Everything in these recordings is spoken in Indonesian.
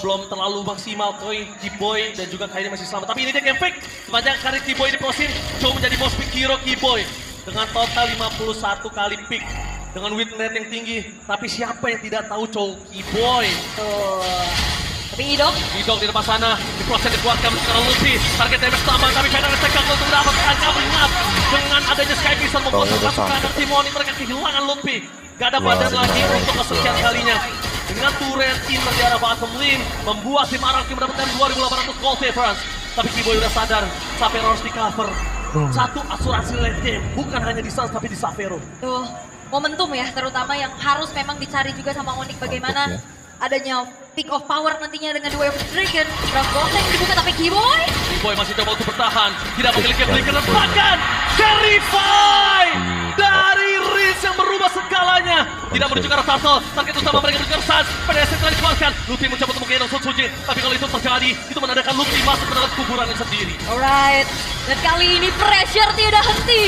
belum terlalu maksimal. Keyboy dan juga Kairi masih selamat. Tapi ini dia game fake. Sepanjang karir Keyboy diprosin, Chow menjadi most pick hero Keyboy. Dengan total 51 kali pick. Dengan win rate yang tinggi. Tapi siapa yang tidak tahu Chow? Keyboy. Tapi Idok di depan sana, diproses dikeluarkan secara Luffy. Target damage tambah, tapi China gagal untuk mendapatkannya. Melihat dengan adanya Sky Vision membuat pasukan dari tim Oni mereka kehilangan Luffy. Gak ada badan lagi untuk kesekian kalinya. Dengan turret inner di arah bottom lane, membuat tim Araki mendapatkan 2.800 gold difference. Tapi Keyboy udah sadar, Sapphire harus di cover. Satu asuransi late game, bukan hanya di Suns tapi di Sapphire. tuh momentum ya, terutama yang harus memang dicari juga sama Onyx bagaimana adanya peak of power nantinya dengan dua of Dragon. Drop Goten dibuka tapi Keyboy Masih coba untuk bertahan, tidak memiliki flicker dan bahkan Verify dari Riz yang berubah segalanya. Tidak menuju ke arah Turtle, target utama mereka menuju ke arah Suns. PDS telah dikeluarkan, Luffy mencoba untuk menggendong Sun Sujin. Tapi kalau itu terjadi, itu menandakan Luffy masuk ke dalam kuburannya sendiri. Alright, dan kali ini pressure tidak henti.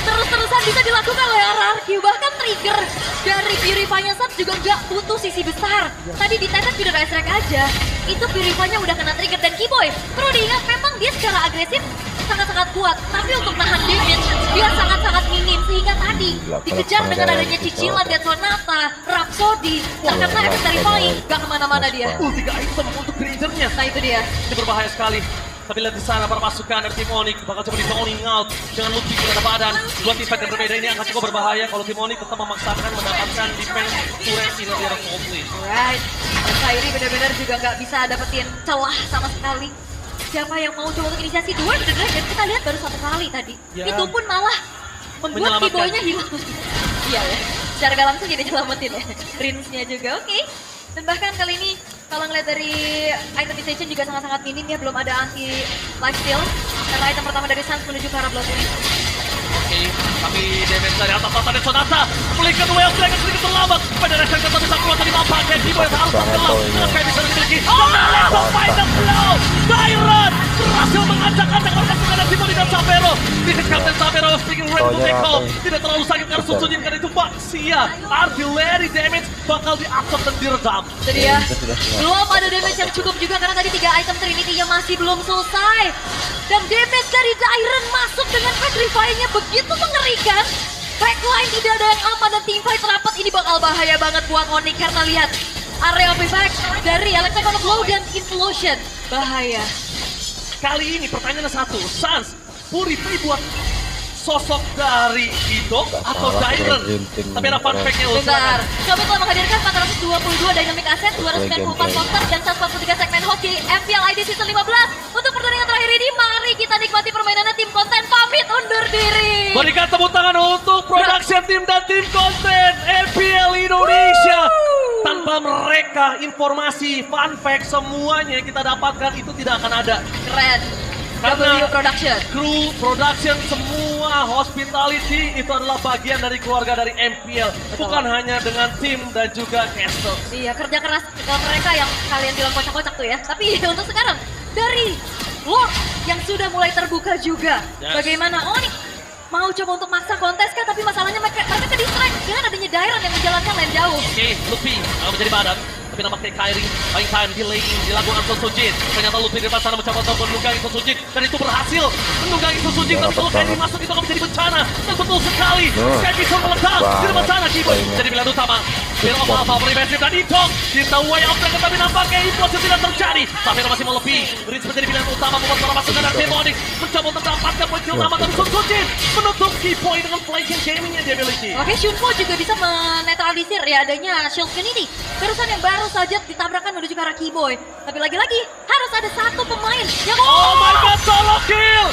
Terus-terusan bisa dilakukan oleh RRQ. Bahkan trigger dari Purify-nya Suns juga nggak butuh sisi besar. Tadi di Tenet sudah strike aja. Itu Purify-nya udah kena trigger. Dan Keyboy, perlu diingat memang dia secara agresif sangat-sangat kuat. Tapi untuk nahan damage, dia sangat-sangat minim. Sehingga tadi dikejar dengan adanya cicilan Death Sonata, Rhapsody. Terkena efek dari Flying, gak kemana-mana dia. 3 item untuk Grangernya. Nah itu dia. Ini berbahaya sekali. Tapi lihat di sana para pasukan dari tim Onyx bakal coba di-zoning out dengan Luffy tidak ada badan. Dua tim fight yang berbeda ini akan cukup berbahaya kalau tim Onyx tetap memaksakan mendapatkan defense turret inner di arah top lane. Alright, dan Kairi benar-benar juga nggak bisa dapetin celah sama sekali. Siapa yang mau coba untuk inisiasi dua The Dragon, kita lihat baru satu kali tadi. Ya. Itu pun malah membuat Keyboy-nya hilang. Iya ya, secara gak langsung jadi nyelamatin ya. Rinsnya juga, oke. Dan bahkan kali ini kalau ngeliat dari itemization juga sangat-sangat minim ya, belum ada anti lifesteal. Karena item pertama dari Suns menuju ke arah Blood ini. Oke, tapi damage dari atas mata dan Sonata Flicker Whale Dragon sedikit terlambat. Pada reaction tetap bisa keluar tadi nampaknya Keyboy harus tenggelam dengan kayak bisa dimiliki. Let's find the blow! Tyrant berhasil mengacak-acak pasukan dari Timoni dan Sapphire. This is Captain Sapphire speaking red to take home. Tidak terlalu sakit karena Sun Sujin karena itu Baxia. Artillery damage bakal diabsorb dan diredam. Jadi ya, belum ada damage yang cukup juga karena tadi 3 item Trinity-nya masih belum selesai. Dan damage dari Dairon masuk dengan Petrify-nya begitu mengerikan. Backline tidak ada yang aman dan teamfight rapat ini bakal bahaya banget buat Onyx karena lihat area payback dari Electrical Blow dan Implosion. Bahaya. Kali ini pertanyaannya satu, Suns Purify buat sosok dari Idok atau Dairon. Tapi ada fun fact-nya loh. Bentar, kami telah menghadirkan 422 dynamic asset, 294 monster, dan 143 segmen hoki MPL ID Season 15. Untuk pertandingan terakhir ini, mari kita nikmati permainannya tim konten pamit undur diri. Berikan tepuk tangan untuk production team dan tim konten MPL Indonesia. Tanpa mereka, informasi, fun fact, semuanya yang kita dapatkan itu tidak akan ada. Keren. Karena W Production. kru, production, semua hospitality itu adalah bagian dari keluarga dari MPL. Bukan hanya dengan tim dan juga caster. Iya, kerja keras mereka yang kalian bilang kocak-kocak tuh ya. Tapi untuk sekarang, dari Lord yang sudah mulai terbuka juga. Yes. Bagaimana Onyx mau coba untuk maksa kontes kah? Tapi masalahnya mereka ke distract dengan adanya Dairon yang menjalankan lane jauh. Oke, Luffy menjadi badan. Tapi nampaknya Kairi, main time, delaying, dilakukan Sun Sujin. Ternyata Luffy di depan sana mencoba untuk menunggangi Sun Sujin. Dan itu berhasil menunggangi Sun Sujin. Tapi kalau Kairi masuk itu akan menjadi bencana. Dan betul sekali, Sky bisa meledak di depan sana. Keyboy jadi pilihan utama. Fear of Alpha, Preventive dan Idok. Di the way of Dragon, tapi nampaknya impossible tidak terjadi. Sapphire masih melebih. Rince menjadi pilihan utama membuat para pasukan dari tim Onyx mencoba untuk mendapatkan poin kill utama dari Sun Sujin. Menutup Keyboy dengan flanking gaming yang dia miliki. Oke, Shunpo juga bisa menetralisir ya adanya Shield Trinity. Barusan yang baru saja ditabrakkan menuju ke arah Keyboy. Tapi lagi-lagi harus ada satu pemain yang Oh my god, solo kill!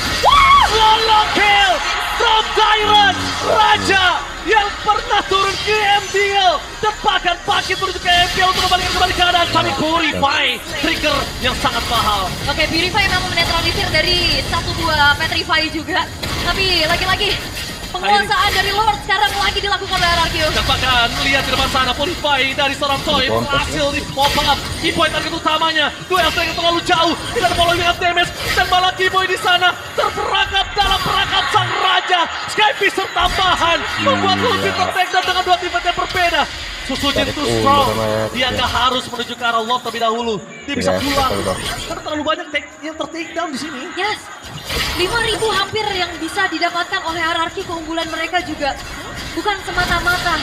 Solo kill from Dairon, Raja yang pernah turun ke MPL dan bahkan bangkit menuju ke MPL untuk membalikan kembali keadaan. Kami Purify, trigger yang sangat mahal. Oke, Purify memang menetralisir dari 1-2 Petrify juga. Tapi lagi-lagi penguasaan dari Lord sekarang lagi dilakukan oleh RRQ. Dan bahkan lihat di depan sana Purify dari seorang Toy berhasil di pop up. Keyboy target utamanya, duel yang terlalu jauh, tidak ada following up damage, dan malah Keyboy di sana terperangkap dalam perangkap sang raja. Skypiece tambahan membuat Luffy tertake dengan dua tim yang berbeda. Susujin Tarik too ulur strong. sama ya, Dia ya. nggak harus menuju ke arah Lord terlebih dahulu. Dia bisa Yes, pulang. betul, Bang. Karena terlalu banyak yang ter-take down di sini. Yes, 5.000 hampir yang bisa didapatkan oleh RRQ. Keunggulan mereka juga bukan semata-mata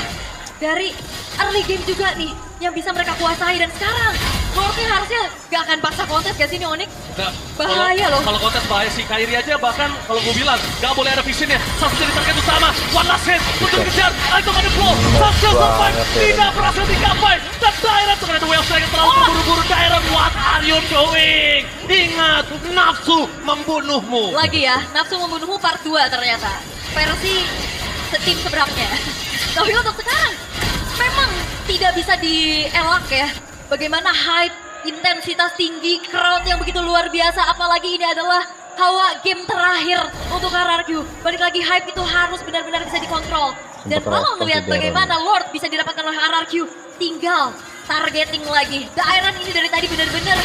dari early game juga nih yang bisa mereka kuasai. Dan sekarang Lordnya harusnya gak akan paksa kontes gak sih nih Onyx? Nggak, Bahaya loh. Kalau kontes bahaya sih, Kairi aja bahkan kalau gue bilang gak boleh ada visionnya. Satu jadi target utama, one last hit, betul kejar, itu ada flow, Sasha survive, tidak berhasil digapai. Dan Dairon ternyata Whale Striker terlalu terburu-buru. Dairon, what are you doing? Ingat, nafsu membunuhmu. Lagi ya, nafsu membunuhmu part 2 ternyata. Versi tim seberangnya. Tapi untuk sekarang, memang tidak bisa dielak ya. Bagaimana hype, intensitas tinggi, crowd yang begitu luar biasa. Apalagi ini adalah hawa game terakhir untuk RRQ. Balik lagi, hype itu harus benar-benar bisa dikontrol. Dan Sempat kalau respon melihat sih bagaimana Lord bisa didapatkan oleh RRQ, tinggal targeting lagi. The Iron ini dari tadi benar-benar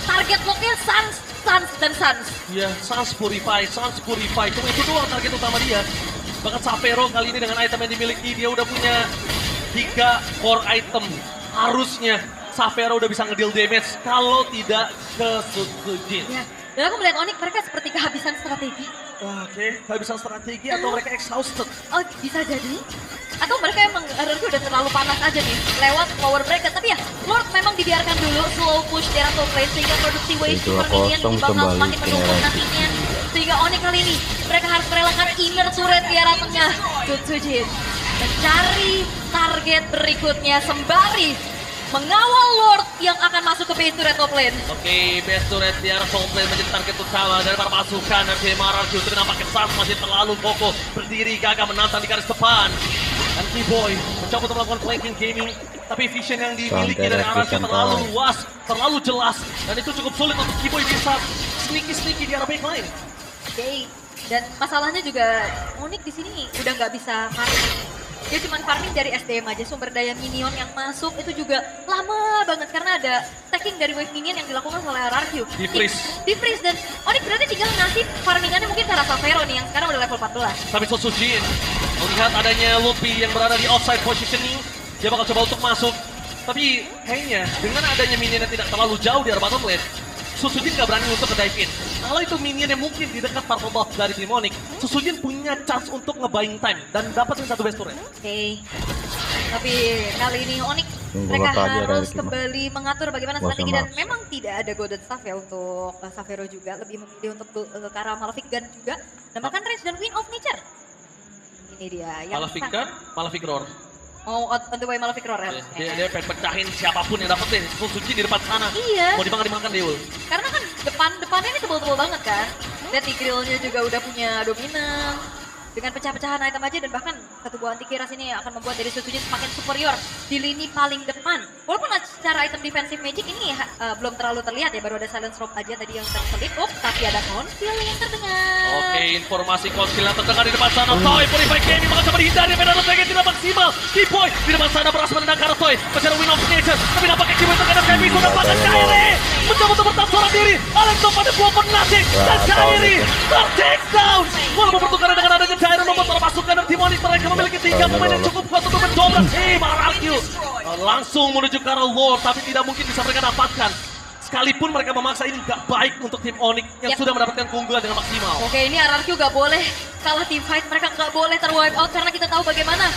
target locknya Sans, dan Sans. Ya, Sans Purify. Cuma itu doang target utama dia. Bahkan Sapero kali ini dengan item yang dimiliki, dia udah punya 3 core item. Harusnya Sapero udah bisa ngedeal damage kalau tidak ke Susujin. Ya. Dan aku melihat Onyx mereka seperti kehabisan strategi. Oke, kehabisan strategi atau mereka exhausted. Oh, bisa jadi. Atau mereka emang RRQ udah terlalu panas aja nih lewat power breaker. Tapi ya, Lord memang dibiarkan dulu slow push di Rattle Plane sehingga produksi wave super minion ini bakal kembali semakin menumpuk nantinya. Sehingga Onyx kali ini mereka harus merelakan inner turret di arah tengah. Susujin mencari target berikutnya sembari mengawal Lord yang akan masuk ke base turret top lane. Oke, best turret di arah top lane menjadi target utama dari para pasukan dan tim RRQ. Tapi nampaknya Sans masih terlalu kokoh berdiri gagah menantang di garis depan. Dan T-Boy mencoba untuk melakukan flanking gaming, tapi vision yang dimiliki dari RRQ terlalu luas, terlalu jelas, dan itu cukup sulit untuk T-Boy bisa sneaky di arah backline. Oke, dan masalahnya juga Onyx di sini udah nggak bisa farming. Dia cuma farming dari SDM aja, sumber daya minion yang masuk itu juga lama banget karena ada stacking dari wave minion yang dilakukan oleh RRQ. Di freeze dan Onyx berarti tinggal ngasih farmingannya mungkin ke Sapero nih yang sekarang udah level 14. Tapi Susujin melihat adanya Luffy yang berada di outside positioning, dia bakal coba untuk masuk. Tapi kayaknya dengan adanya minion yang tidak terlalu jauh di arah bottom lane, Susujin gak berani untuk nge-dive in. Kalau itu minion yang mungkin di dekat purple buff dari tim Onyx, Susujin punya chance untuk nge-buying time dan dapetin satu best turret. Oke. Tapi kali ini Onyx mereka harus kembali mengatur bagaimana strategi dan memang tidak ada golden staff ya untuk Sapero juga, lebih memilih untuk ke arah Malefic Gun juga. Namakan range dan Queen of Nature. Ini dia yang Malefic Gun, Malefic Roar. mau on the way Malefic Roar ya? Dia pengen pecahin siapapun yang dapetin. Susujin di depan sana. Iya. Mau dimakan Deul. Karena kan depannya ini tebal-tebal banget kan. Lihat di grillnya juga udah punya dominan. Dengan pecah-pecahan item aja dan bahkan satu buah anti kiras ini akan membuat dari Susujin semakin superior di lini paling depan. Walaupun secara item defensive magic ini belum terlalu terlihat ya, baru ada silence rope aja tadi yang terselip. Tapi ada konsil yang terdengar. Oke, informasi konsil yang terdengar di depan sana. Toy, Purify Gaming bakal coba dihindari, medan letaknya tidak maksimal. T-Boy di depan sana berhasil menendang ke arah Toy. Masih ada Win of Nature, tapi nampaknya T-Boy terkadang Kairi sudah bahkan Kairi mencoba untuk bertahan seorang diri. Alex pada dua penasih dan Kairi ter-take down. Walaupun bertukaran dengan adanya Dairon membuat para pasukan dan tim Onyx mereka memiliki 3 pemain yang cukup kuat untuk mendobrak tim RRQ. Langsung menuju ke arah Lord, tapi tidak mungkin bisa mereka dapatkan. Sekalipun mereka memaksa, ini gak baik untuk tim Onyx yang sudah mendapatkan keunggulan dengan maksimal. Oke, ini RRQ gak boleh kalah team fight, mereka gak boleh ter-wipe out karena kita tahu bagaimana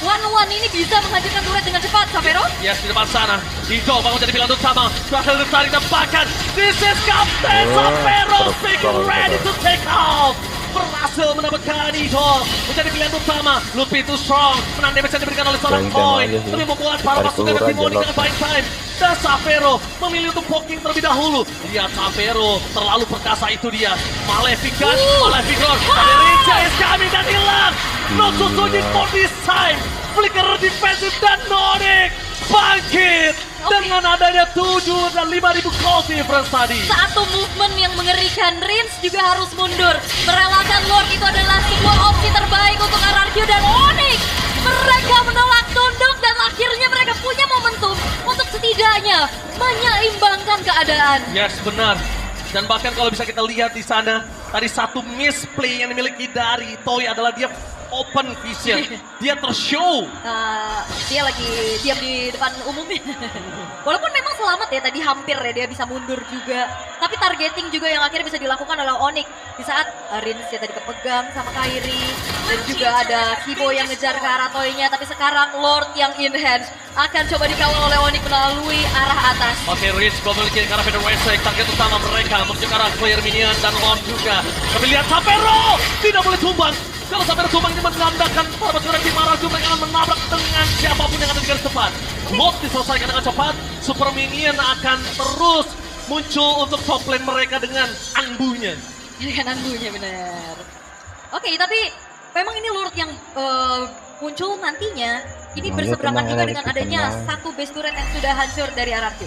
One ini bisa menghancurkan turret dengan cepat, Sapero. Yes, di depan sana. Hijau bangun jadi pilihan utama. Berhasil ditarik dan bahkan this is Captain Sapero speaking ready to take off. Berhasil mendapatkan Idol menjadi pilihan utama. Luffy itu strong, menang damage yang diberikan oleh seorang Toy, tapi membuat para pasukan dari tim Onyx dengan buying time. Dan Sapero memilih untuk poking terlebih dahulu. Lihat Sapero terlalu perkasa, itu dia. Malefic Gun, Malefic Roar. Ada Rinja is coming dan hilang. No Susujin for this time. Flicker defensive dan Onyx bangkit. Dengan adanya 7 dan 5.000 call difference tadi. Satu movement yang mengerikan, Rins juga harus mundur. Merelakan Lord itu adalah sebuah opsi terbaik untuk RRQ dan Onyx. Mereka menolak tunduk dan akhirnya mereka punya momentum untuk setidaknya menyeimbangkan keadaan. Yes, benar. Dan bahkan kalau bisa kita lihat di sana, tadi satu misplay yang dimiliki dari Toy adalah dia open vision. Dia tershow. Dia lagi diam di depan umumnya. Walaupun memang selamat ya tadi hampir ya dia bisa mundur juga. Tapi targeting juga yang akhirnya bisa dilakukan oleh Onyx di saat Rins ya tadi kepegang sama Kairi dan juga ada Kibo yang ngejar ke arah Toy-nya. Tapi sekarang Lord yang in hands akan coba dikawal oleh Onyx melalui arah atas. Oke, Rins memiliki ke arah Federation. Target utama mereka menuju ke arah Clear Minion dan Lord juga. Tapi lihat Sapero tidak boleh tumbang. Kalau Sapero tumbang ini menandakan para pasukan tim Araju mereka akan menabrak dengan siapapun yang ada di garis depan. Lord diselesaikan dengan cepat. Super Minion akan terus muncul untuk top lane mereka dengan Anbunya. Dengan Anbunya benar. Oke, tapi memang ini Lord yang muncul nantinya ini berseberangan juga dengan adanya satu base turret yang sudah hancur dari RRQ.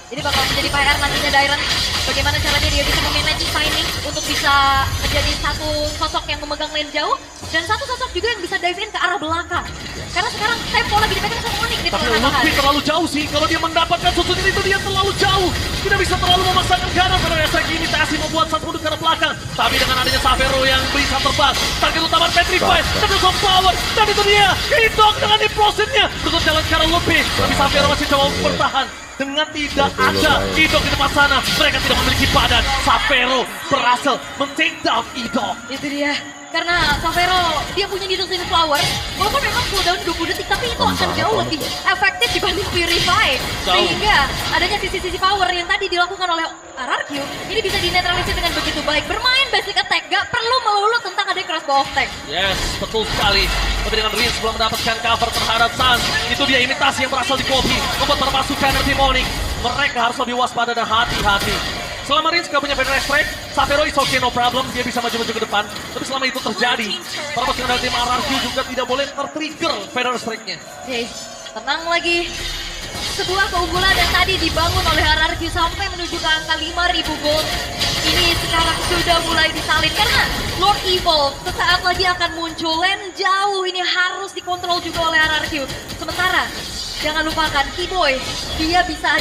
Jadi bakal menjadi PR nantinya Dairon bagaimana caranya dia bisa memanage timing untuk bisa menjadi satu sosok yang memegang lane jauh dan satu sosok juga yang bisa dive in ke arah belakang. Karena sekarang tempo lagi dipegang sama Onyx di Tapi pertahanan. Lutfi terlalu jauh sih. Kalau dia mendapatkan susunan itu dia terlalu jauh. Tidak bisa terlalu memaksakan kanan. Pada dasarnya imitasi membuat satu mundur ke arah belakang. Tapi dengan adanya Sapero yang bisa terbang. Target utama Petrify. Terus of power. Dan itu dia. Hitok dengan implosionnya. Terus jalan ke arah Lutfi. Tapi Sapero masih coba bertahan. Dengan tidak ada Idok di depan sana. Mereka tidak memiliki badan. Sapero berhasil men-take down Idok. Itu dia. Karena Sapero dia punya Needle Flower, walaupun memang cooldown 20 detik, tapi itu akan jauh lebih efektif dibanding Purify. Sehingga adanya sisi-sisi power yang tadi dilakukan oleh RRQ, ini bisa dinetralisir dengan begitu baik. Bermain basic attack, gak perlu melulu tentang ada crossbow of tank. Yes, betul sekali. Tapi dengan Rins belum mendapatkan cover terhadap Sans. Itu dia imitasi yang berasal di copy. Membuat para pasukan dari Onyx. Mereka harus lebih waspada dan hati-hati. Selama Rins gak punya Federal Strike, Sapero is okay, no problem. Dia bisa maju-maju ke depan. Tapi selama itu terjadi, para pasukan dari tim RRQ juga tidak boleh tertrigger Federal Strike-nya. Oke, tenang lagi. Sebuah keunggulan yang tadi dibangun oleh RRQ sampai menuju ke angka 5.000 gold. Ini sekarang sudah mulai disalin karena Lord Evil sesaat lagi akan muncul. Lane jauh ini harus dikontrol juga oleh RRQ. Sementara jangan lupakan Kiboy, dia bisa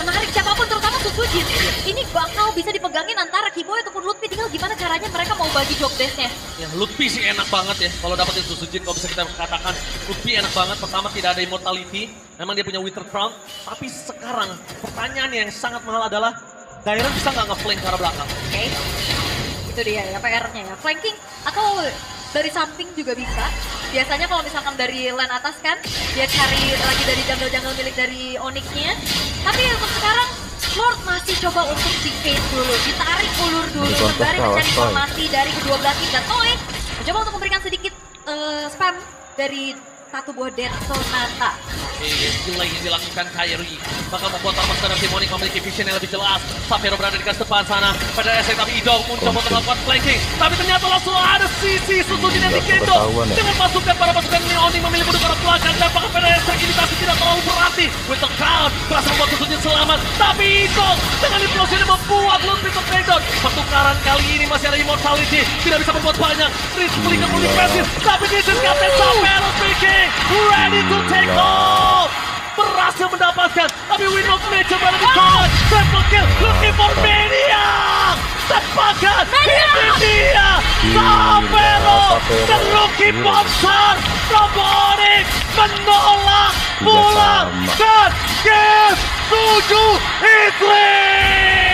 menarik siapapun terutama Susujin. Ini bakal bisa dipegangin antara Kiboy ataupun Lutfi, tinggal gimana caranya mereka mau bagi job desk-nya. Ya Lutfi sih enak banget ya kalau dapetin Susujin, kalau bisa kita katakan Lutfi enak banget. Pertama tidak ada immortality, memang dia punya Wither Crown. Tapi sekarang pertanyaan yang sangat mahal adalah Dairon bisa nggak nge-flank ke arah belakang? Oke, itu dia ya PR-nya ya, flanking atau dari samping juga bisa. Biasanya kalau misalkan dari lane atas kan, dia cari lagi dari jungle-jungle milik dari Onyx-nya. Tapi untuk sekarang, Lord masih coba untuk di-fade dulu, ditarik ulur dulu, sembari mencari informasi dari kedua belah tim. Dan Toy mencoba untuk memberikan sedikit spam dari satu buah Death Sonata. Gila yang dilakukan Kairi bakal membuat para pasukan dari Onyx memiliki vision yang lebih jelas. Sapero berada di garis depan sana. Pada SC tapi Idong mencoba untuk melakukan flanking. Tapi ternyata langsung ada sisi Susujin yang digendong. Dengan pasukan para pasukan Onyx memilih mundur ke arah belakang. Dan bahkan pada SC imitasi tidak terlalu berarti. Winter Crown berhasil membuat Susujin selamat. Tapi Idong dengan implosion yang membuat Lutfi tertakedown. Pertukaran kali ini masih ada immortality. Tidak bisa berbuat banyak. Rins belikan lebih pasif. Tapi this is Captain Sapero speaking. Ready to take off. Berhasil mendapatkan. Tapi Wind of Nature berada di kanan. Triple kill. Looking for Maniac. Tepakan. Ini dia. Sapero. Dan rookie monster. Robotic. Menolak. Pulang. Dan game 7 Istri.